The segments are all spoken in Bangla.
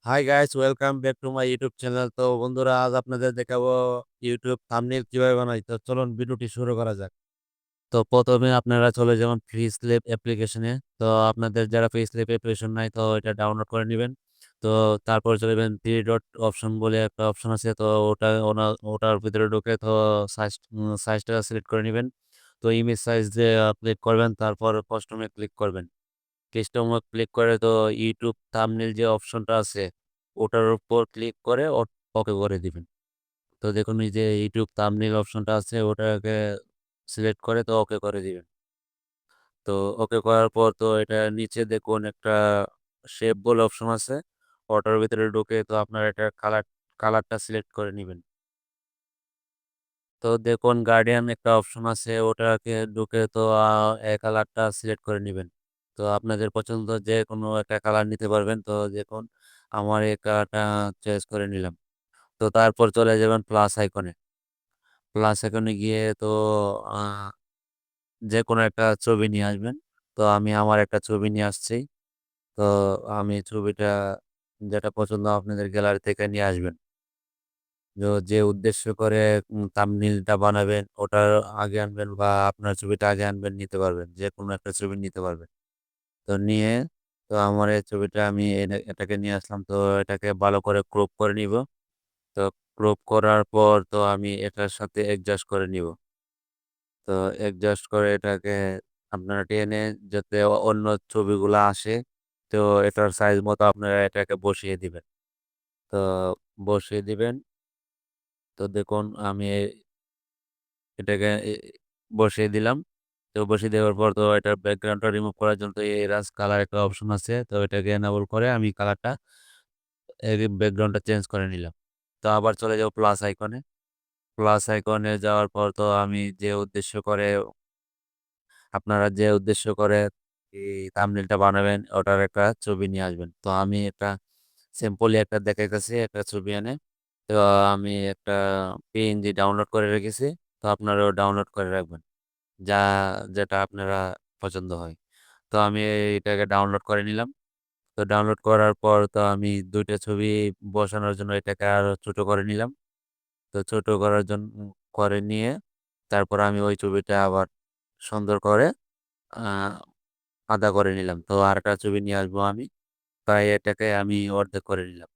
Hi guys, welcome back to my YouTube channel. তো বন্ধুরা, আজ আপনাদের দেখাবো ইউটিউব থাম্বনেল কিভাবে বানাই। তো চলুন ভিডিওটি শুরু করা যাক। তো প্রথমে আপনারা চলে যাবেন ফেসল্যাপ অ্যাপ্লিকেশনে। তো আপনাদের যারা ফেসল্যাপ অ্যাপ্লিকেশন নাই, তো এটা ডাউনলোড করে নেবেন। তো তারপর চলে যাবেন থ্রি ডট অপশন বলে একটা অপশন আছে। তো ওটার ভিতরে ঢুকে তো সাইজটা সিলেক্ট করে নেবেন। তো ইমেজ সাইজ দিয়ে ক্লিক করবেন, তারপর কাস্টমে ক্লিক করবেন। কাস্টমে ক্লিক করে তো ইউটিউব থাম্বনেল যে অপশনটা আছে ওটার উপর ক্লিক করে ওকে করে দিবেন। তো দেখুন, এই যে ইউটিউব থাম্বনেল অপশনটা আছে ওটাকে সিলেক্ট করে তো ওকে করে দিবেন। তো ওকে করার পর তো এটা নিচে দেখুন একটা শেপ বলে অপশন আছে। ওটার ভিতরে ঢুকে তো আপনার এটা কালারটা সিলেক্ট করে নেবেন। তো দেখুন গার্ডিয়ান একটা অপশন আছে, ওটাকে ঢুকে তো এই কালারটা সিলেক্ট করে নেবেন। তো আপনাদের পছন্দ যে কোনো একটা কালার নিতে পারবেন। তো দেখুন আমার এই কালারটা চয়েস করে নিলাম। তো তারপর চলে যাবেন প্লাস আইকনে। প্লাস আইকনে গিয়ে তো আহ, যে কোনো একটা ছবি নিয়ে আসবেন। তো আমি আমার একটা ছবি নিয়ে আসছি। তো আমি ছবিটা যেটা পছন্দ আপনাদের গ্যালারি থেকে নিয়ে আসবেন। যে উদ্দেশ্য করে থাম্বনেইলটা বানাবেন ওটা আগে আনবেন, বা আপনার ছবিটা আগে আনবেন, নিতে পারবেন, যে কোনো একটা ছবি নিতে পারবেন। তো নিয়ে তো আমার এই ছবিটা আমি এটাকে নিয়ে আসলাম। তো এটাকে ভালো করে ক্রপ করে নিব। তো ক্রপ করার পর তো আমি এটার সাথে অ্যাডজাস্ট করে নিব। তো অ্যাডজাস্ট করে এটাকে আপনারা টেনে যাতে অন্য ছবিগুলো আসে। তো এটার সাইজ মতো আপনারা এটাকে বসিয়ে দিবেন। তো বসিয়ে দিবেন। তো দেখুন আমি এটাকে বসিয়ে দিলাম। তো বসিয়ে দেওয়ার পর তো এটার ব্যাকগ্রাউন্ডটা রিমুভ করার জন্য তো এরাস কালার একটা অপশন আছে। তো এটাকে এনেবল করে আমি কালারটা ব্যাকগ্রাউন্ডটা চেঞ্জ করে নিলাম। তো আবার চলে যাব প্লাস আইকনে। প্লাস আইকনে যাওয়ার পর তো আমি যে উদ্দেশ্য করে আপনারা যে উদ্দেশ্য করে এই থাম্বনেলটা বানাবেন ওটার একটা ছবি নিয়ে আসবেন। তো আমি একটা সিম্পলি একটা দেখাইতেছি একটা ছবি এনে। তো আমি একটা পিএনজি ডাউনলোড করে রেখেছি। তো আপনারাও ডাউনলোড করে রাখবেন, যা যেটা আপনারা পছন্দ হয়। তো আমি এটাকে ডাউনলোড করে নিলাম। তো ডাউনলোড করার পর তো আমি দুইটা ছবি বসানোর জন্য এটাকে আরো ছোট করে নিলাম। তো ছোট করার জন্য করে নিয়ে তারপর আমি ওই ছবিটা আবার সুন্দর করে আহ আধা করে নিলাম। তো আরেকটা ছবি নিয়ে আসবো আমি, তাই এটাকে আমি অর্ধেক করে নিলাম।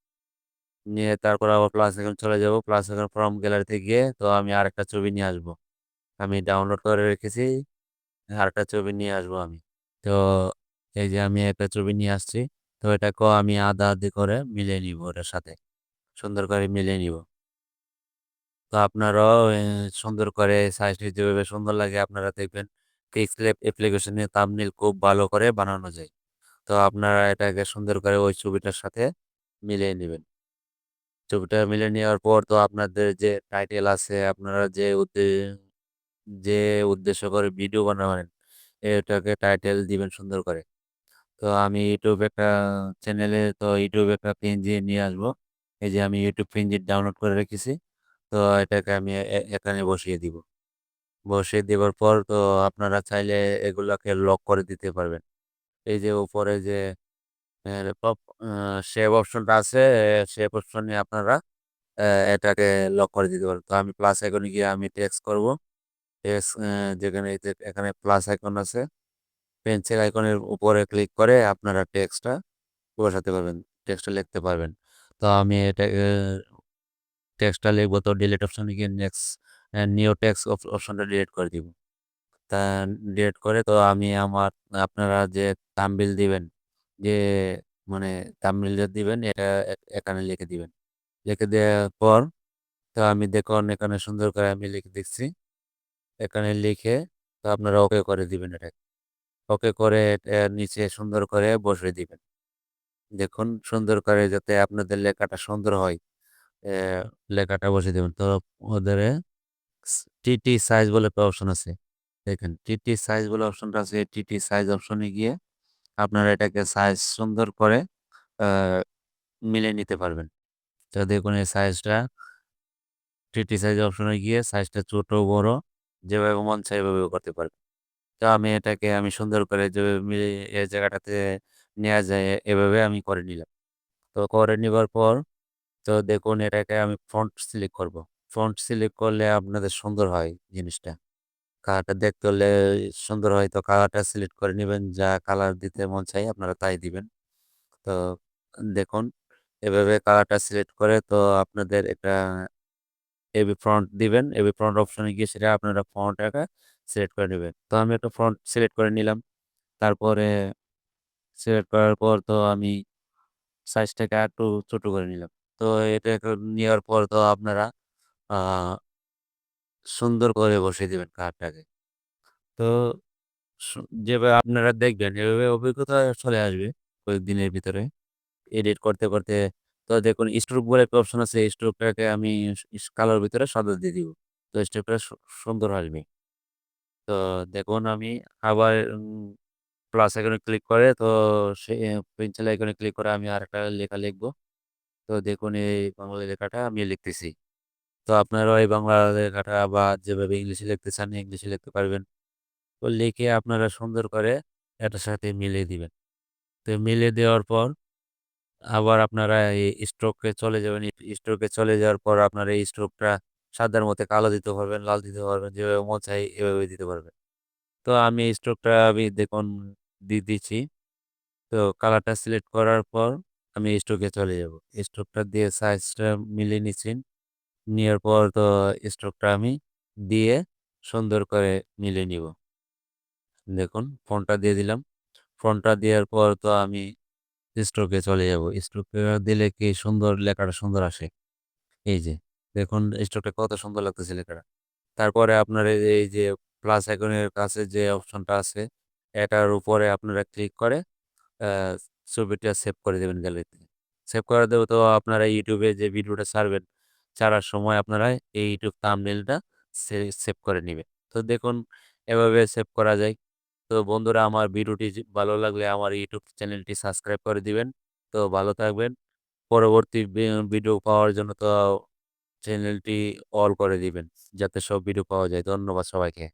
নিয়ে তারপর আবার প্লাস এখন চলে যাব। প্লাস এখন ফ্রম গ্যালারিতে গিয়ে তো আমি আরেকটা ছবি নিয়ে আসবো। আমি ডাউনলোড করে রেখেছি, আরেকটা ছবি নিয়ে আসবো আমি। তো এই যে আমি একটা ছবি নিয়ে আসছি। তো এটাকেও আমি আধা আধি করে মিলিয়ে নিব, ওটার সাথে সুন্দর করে মিলিয়ে নিব। তো আপনারাও সুন্দর করে সাইজটি যেভাবে সুন্দর লাগে আপনারা দেখবেন পিক্সেল অ্যাপ্লিকেশনে থাম্বনেইল খুব ভালো করে বানানো যায়। তো আপনারা এটাকে সুন্দর করে ওই ছবিটার সাথে মিলিয়ে নেবেন। ছবিটা মিলিয়ে নেওয়ার পর তো আপনাদের যে টাইটেল আছে, আপনারা যে উদ্দেশ্য করে ভিডিও বানাবেন এটাকে টাইটেল দিবেন সুন্দর করে। তো আমি ইউটিউব একটা চ্যানেলে তো ইউটিউব একটা পিএনজি নিয়ে আসবো। এই যে আমি ইউটিউব পিএনজি ডাউনলোড করে রেখেছি। তো এটাকে আমি এখানে বসিয়ে দিব। বসিয়ে দেওয়ার পর তো আপনারা চাইলে এগুলাকে লক করে দিতে পারবেন। এই যে উপরে যে সেভ অপশনটা আছে, সেভ অপশনে আপনারা এটাকে লক করে দিতে পারবেন। তো আমি প্লাস আইকনে গিয়ে আমি টেক্সট করব। টেক্সট যেখানে এই যে এখানে প্লাস আইকন আছে, পেন্সিল আইকনের উপরে ক্লিক করে আপনারা টেক্সটটা বসাতে পারবেন, টেক্সটটা লিখতে পারবেন। তো আমি এটা টেক্সটটা লিখবো। তো ডিলিট অপশনে গিয়ে নেক্সট নিউ টেক্সট অপশনটা ডিলিট করে দিব। তা ডিলিট করে তো আমি আমার আপনারা যে থাম্বনেইল দিবেন, যে মানে থাম্বনেইল যে দিবেন এটা এখানে লিখে দিবেন। লিখে দেওয়ার পর তো আমি দেখুন এখানে সুন্দর করে আমি লিখে দিচ্ছি। এখানে লিখে তো আপনারা ওকে করে দিবেন। এটা ওকে করে এটা নিচে সুন্দর করে বসিয়ে দিবেন। দেখুন সুন্দর করে যাতে আপনাদের লেখাটা সুন্দর হয়, লেখাটা বসিয়ে দেবেন। তো ওদের টিটি সাইজ বলে একটা অপশন আছে। দেখেন টিটি সাইজ বলে অপশনটা আছে, টিটি সাইজ অপশনে গিয়ে আপনারা এটাকে সাইজ সুন্দর করে আহ, মিলিয়ে নিতে পারবেন। তো দেখুন এই সাইজটা টিটি সাইজ অপশনে গিয়ে সাইজটা ছোট বড় যেভাবে মন চাই এভাবে করতে পারবেন। তো আমি সুন্দর করে যেভাবে মিলিয়ে এই জায়গাটাতে নেওয়া যায় এভাবে আমি করে নিলাম। তো করে নিবার পর তো দেখুন এটাকে আমি ফন্ট সিলেক্ট করব। ফন্ট সিলেক্ট করলে আপনাদের সুন্দর হয় জিনিসটা। কালারটা দেখতে হলে সুন্দর হয় তো কালারটা সিলেক্ট করে নিবেন। যা কালার দিতে মন চাই আপনারা তাই দিবেন। তো দেখুন এভাবে কালারটা সিলেক্ট করে তো আপনাদের একটা এবি ফন্ট দিবেন। এবি ফন্ট অপশনে গিয়ে সেটা আপনারা ফন্টটাকে সিলেক্ট করে নিবেন। তো আমি একটা ফন্ট সিলেক্ট করে নিলাম। তারপরে সিলেক্ট করার পর তো আমি সাইজটাকে আরেকটু ছোট করে নিলাম। তো এটা নেওয়ার পর তো আপনারা আ সুন্দর করে বসিয়ে দিবেন কার্ডটাকে। তো সু যেভাবে আপনারা দেখবেন এভাবে অভিজ্ঞতা চলে আসবে কয়েকদিনের ভিতরে। এডিট করতে, করতে তো দেখুন স্ট্রোক বলে একটা অপশন আছে। এই স্ট্রোকটাকে আমি কালোর ভিতরে সাদা দিয়ে দিব। তো স্ট্রোকটা সুন্দর আসবে। তো দেখুন আমি আবার প্লাস আইকনে ক্লিক করে তো সে পেন্সিল আইকনে ক্লিক করে আমি আরেকটা লেখা লিখব। তো দেখুন এই বাংলা লেখাটা আমি লিখতেছি। তো আপনারাও এই বাংলা লেখাটা বা যেভাবে ইংলিশে লিখতে চান ইংলিশে লিখতে পারবেন। তো লিখে আপনারা সুন্দর করে এটার সাথে মিলিয়ে দিবেন। তো মিলিয়ে দেওয়ার পর আবার আপনারা এই স্ট্রোকে চলে যাবেন। স্ট্রোকে চলে যাওয়ার পর আপনারা এই স্ট্রোকটা সাদার মধ্যে কালো দিতে পারবেন, লাল দিতে পারবেন। যেভাবে মন চাই এভাবে দিতে পারবেন। তো আমি এই স্ট্রোকটা আমি দেখুন দিয়ে দিচ্ছি। তো কালারটা সিলেক্ট করার পর আমি স্ট্রোকে চলে যাব। স্ট্রোকটা দিয়ে সাইজটা মিলিয়ে নিচ্ছি। নেওয়ার পর তো স্ট্রোকটা আমি দিয়ে সুন্দর করে মিলিয়ে নিব। দেখুন ফন্টটা দিয়ে দিলাম। ফন্টটা দেওয়ার পর তো আমি স্ট্রোকে চলে যাব। স্ট্রোকে দিলে কি সুন্দর লেখাটা সুন্দর আসে। এই যে দেখুন স্ট্রোকটা কত সুন্দর লাগতেছে লেখাটা। তারপরে আপনার এই যে প্লাস আইকনের কাছে যে অপশনটা আছে এটার উপরে আপনারা ক্লিক করে আ ছবিটা সেভ করে দেবেন গ্যালারিতে। সেভ করে দেব তো আপনারা YouTube এ যে ভিডিওটা ছাড়বেন, ছাড়ার সময় আপনারা এই YouTube থাম্বনেইলটা সেভ করে নিবেন। তো দেখুন এভাবে সেভ করা যায়। তো বন্ধুরা আমার ভিডিওটি ভালো লাগলে আমার YouTube চ্যানেলটি সাবস্ক্রাইব করে দিবেন। তো ভালো থাকবেন। পরবর্তী ভিডিও পাওয়ার জন্য তো চ্যানেলটি অল করে দিবেন। যাতে সব ভিডিও পাওয়া যায়। ধন্যবাদ সবাইকে।